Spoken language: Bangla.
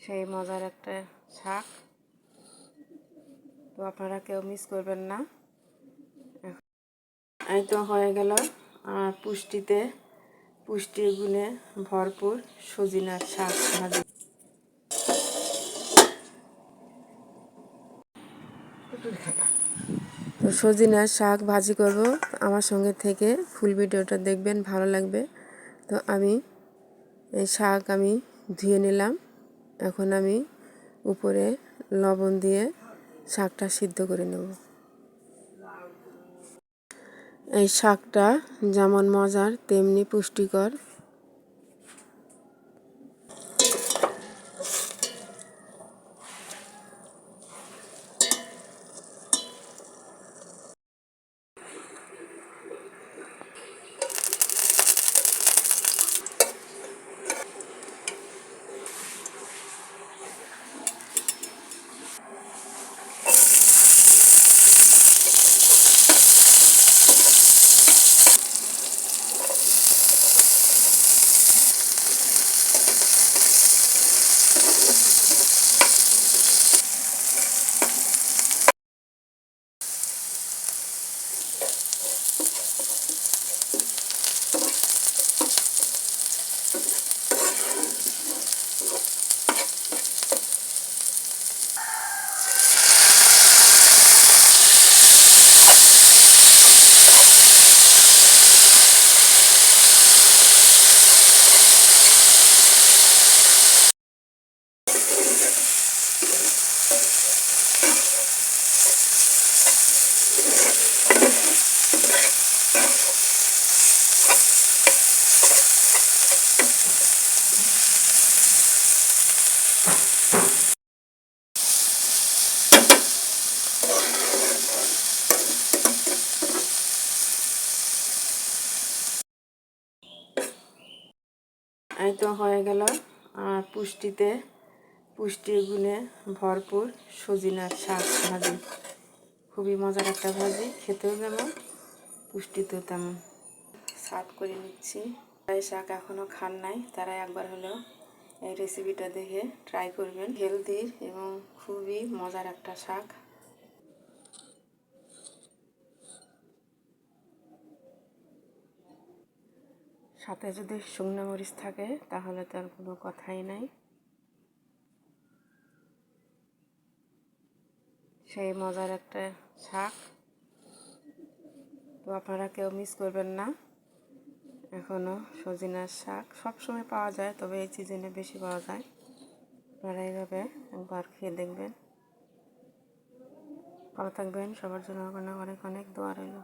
সেই মজার একটা শাক। তো আপনারা কেউ মিস করবেন না। এই তো হয়ে গেল আর পুষ্টি গুণে ভরপুর সজিনার শাক ভাজি। তো সজিনার শাক ভাজি করব, আমার সঙ্গে থেকে ফুল ভিডিওটা দেখবেন, ভালো লাগবে। তো আমি এই শাক ধুয়ে নিলাম। এখন আমি উপরে লবণ দিয়ে শাকটা সিদ্ধ করে নেব। এই শাকটা যেমন মজার তেমনি পুষ্টিকর। এই তো হয়ে গেল আর পুষ্টি গুণে ভরপুর সজিনার শাক ভাজি। খুবই মজার একটা ভাজি, খেতেও যেমন পুষ্টিতেও তেমন। সার্ভ করে নিচ্ছি। এই শাক এখনও খান নাই, তারা একবার হলেও এই রেসিপিটা দেখে ট্রাই করবেন। হেলদি এবং খুবই মজার একটা শাক। সাথে যদি শুকনো মরিচ থাকে তাহলে তার কোনো কথাই নাই। সেই মজার একটা শাক। তো আপনারা কেউ মিস করবেন না। এখনও সজিনার শাক সবসময় পাওয়া যায়, তবে এই সিজনে বেশি পাওয়া যায়। আপনারা এইভাবে একবার খেয়ে দেখবেন। ভালো থাকবেন, সবার জন্য অনেক অনেক দোয়া রইল।